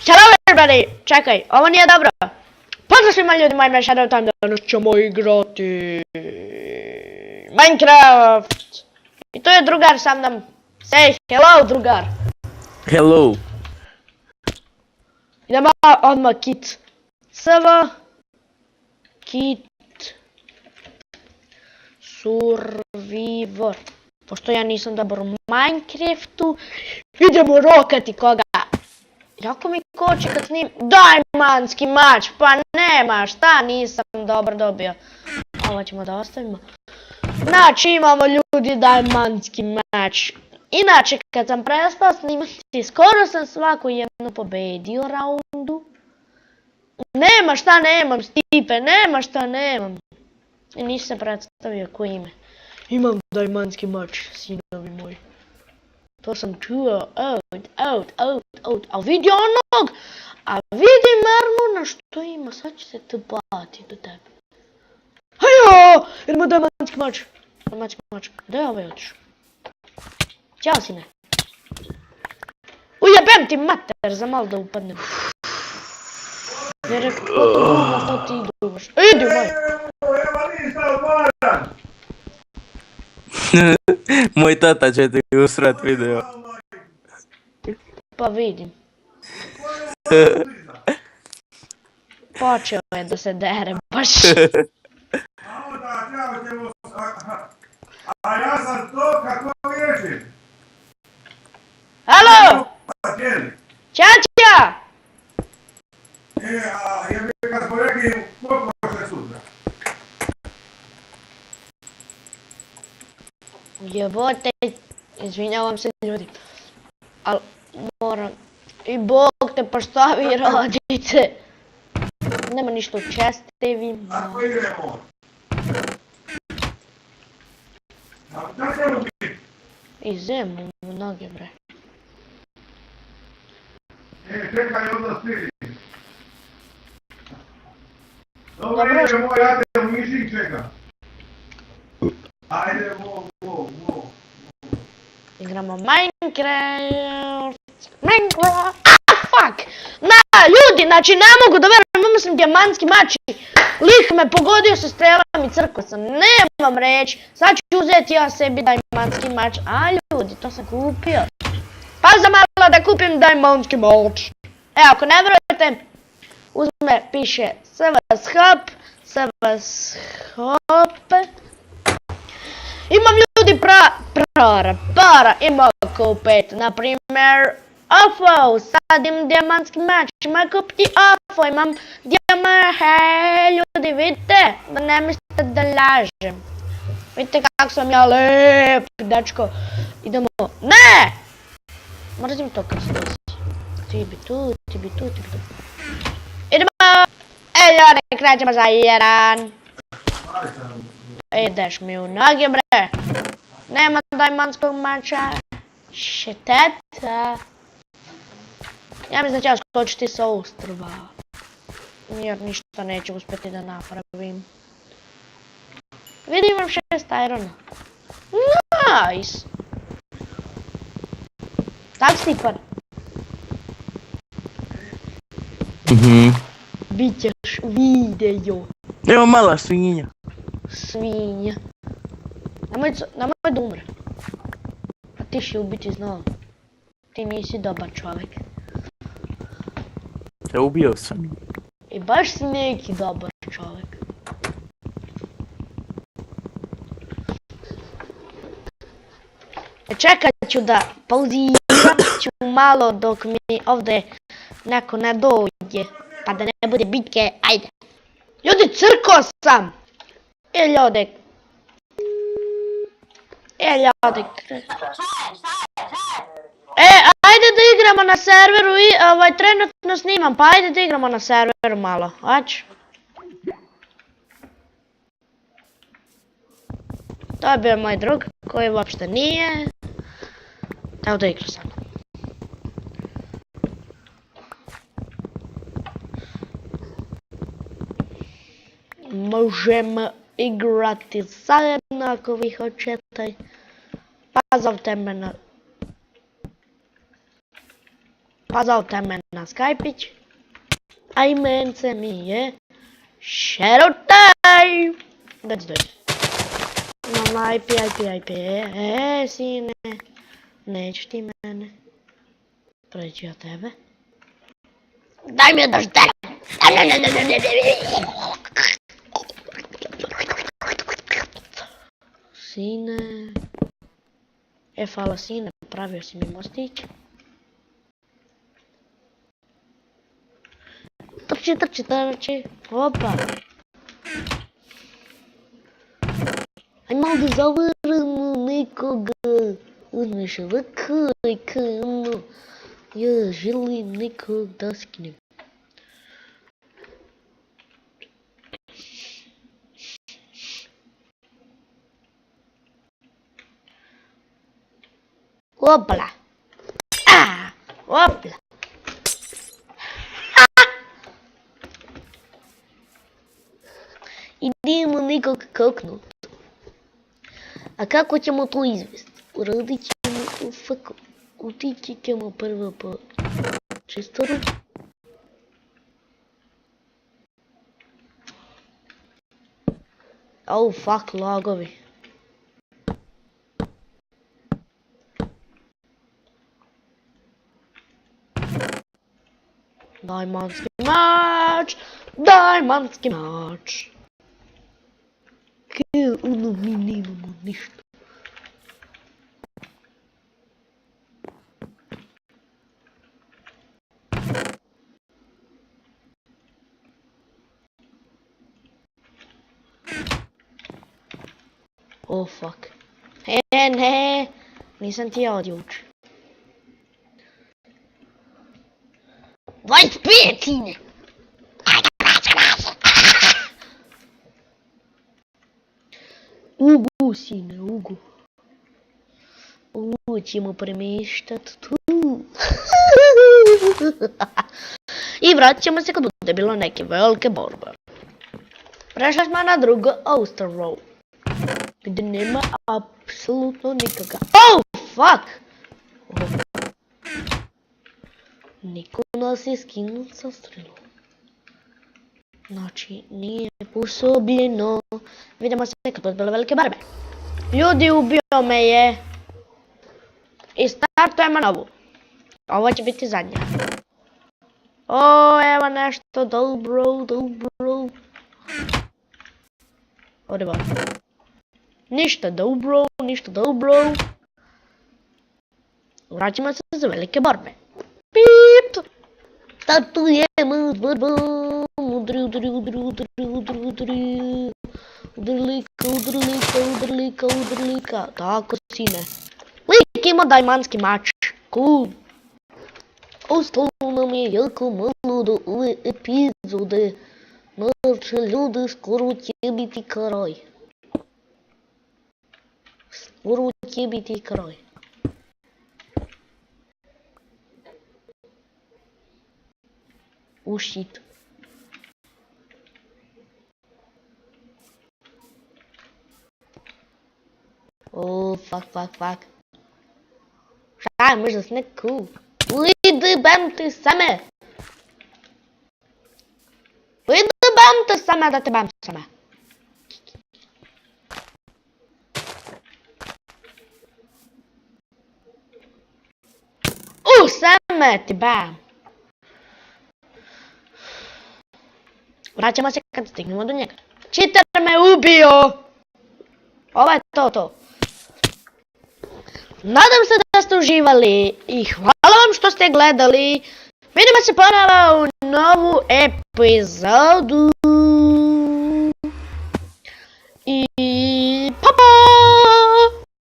Hello everybody! Čekaj, ovo nije dobro. Pozdrav svima ljudima, ime Shadow Time, danas ćemo igrati Minecraft. I tu je drugar sa mnom. Say hello drugar. Hello. Idemo odmah kit. Sv. Kit. Survivor. Pošto ja nisam dobar u Minecraftu. Idemo rokati koga. Jako mi koči kad snim Diamondski mač, pa nema šta, nisam dobro dobio. Ovo ćemo da ostavimo. Znači imamo ljudi Diamondski mač. Inače kad sam prestao snimati, skoro sam svaku jednu pobedio raundu. Nema šta nemam Stipe, nema šta nemam. I nisam se predstavio ko ime. Imam Diamondski mač, sinovi moji. To sam čuo, a vidi onog, a vidi Marmona što ima, sad će se tu bati do tebe. Hajo, idemo Diamondski mač, gdje je ovaj otišao? Ćao sine. Ujebem ti mater, za malo da upadnem. Jer je to ti duvaš, idi moj. Moj tata će ti usrat video. Pa vidim. Počeo je da se dere baš. A ja sam to kako riješim. Halo! Čača! Kad smo rekli koliko može sutra. Jebote, izvinjavam se ljudi, ali moram, i Bog te postavi radice. Nema ništa u čestevima. Ako idemo. Da ćemo biti? I zemu u noge bre. Čekaj onda stiri. Dobro ide moj, ja te u mišik čekam. Ajde, Igramo Minecraft. Fuck! Ljudi, znači ne mogu da verujem, mislim dijamantski mač. Lik me pogodio sa strelom i crkao sam. Nemam reći. Sad ću uzeti ja sebi dijamantski mač. A ljudi, to sam kupio. Pa za malo da kupim dijamantski mač. Evo, ako ne verujete, uzme, piše svshop. Imam ljudi para i mogu kupiti, na primjer, ofo, sadim dijamantski mač, ima kupiti ofo, imam dijamant, hej ljudi, vidite, da ne mislite da lažem. Vidite kako sam ja lep, dečko, idemo, ne! Mrzim to kad se desi, ti bi tu. Idemo, ljudi, krećemo za jedan. Ideš mi u noge bre. Nema dijamantskog mača. Šteta. Ja mislim da ću ja skočiti sa ostrva. Jer ništa neću uspjeti da napravim. Vidim, imam 6 irona. Nice. Tak Stipan. Bićeš video. Evo mala svinja. Svinja. Nemoj da umre. A ti si ubiti znao. Ti nisi dobar čovjek. Te ubio sam. I baš si neki dobar čovjek. Čekat ću da pauziram ću malo dok mi ovdje neko ne dođe. Pa da ne bude bitke, ajde. Ljudi, crko sam! Ljudi. Ajde da igramo na serveru i trenutno snimam, pa ajde da igramo na serveru malo,ać? To je bio moj drug, koji uopšte nije. Evo da igra sam. Možemo igrati zajedno ako vi hoćete. Pa zovte me na Pozovite me na Skypić. A imence mi je Šerotaj. Dođi. Mama, IP. Sine. Nećeš ti mene. Pređi ja tebe. Daj mi da šteram. Sine. Hvala sine, pravio si mi mostić. Trči. Opa. Aj malo da zavrnu nekoga. Uzmeš ovako i ono. Ja želim nekog da skinem. Opla. Opla. Idemo nekog koknut. A kako ćemo to izvesti? Uradit ćemo u faku. Utići ćemo prvo po čistoru. Oh fuck, logovi. Dajmanski mač. Ono mi nemamo ništa. Oh fuck. Ne, nisam ti ja od juče. 25 sine. Ugu sine, ugu. Ugu ćemo premještat tu. I vratit ćemo se kad bude bilo neke velike borbe. Prešli smo na drugo Oster Row. Gdje nema apsolutno nikoga. Oh fuck! Niko nas je skinut sa strelom. Znači, nije posobljeno. Vidimo se kad bude bilo velike barbe. Ljudi, ubio me je. I startujemo novu. Ovo će biti zadnja. O, evo nešto dobro. Ovdje ba. Ništa dobro. Vraćamo se za velike borbe. Pip! Startujemo s borbom. Udrlika. Tako sine. Lik ima dajmanski mač. Cool. Ostalo nam je jako malo do ove epizode. Znači ljudi, skoro će biti kraj. Oh shit. Oh fuck. Šta, možda snack cool. Ujdi bam ti same. Da te bam same. Same ti bam. Vraćamo se kad stignemo do njega. Cheater me ubio! Ovo je to. Nadam se da ste uživali i hvala vam što ste gledali. Vidimo se ponovo u novu epizodu.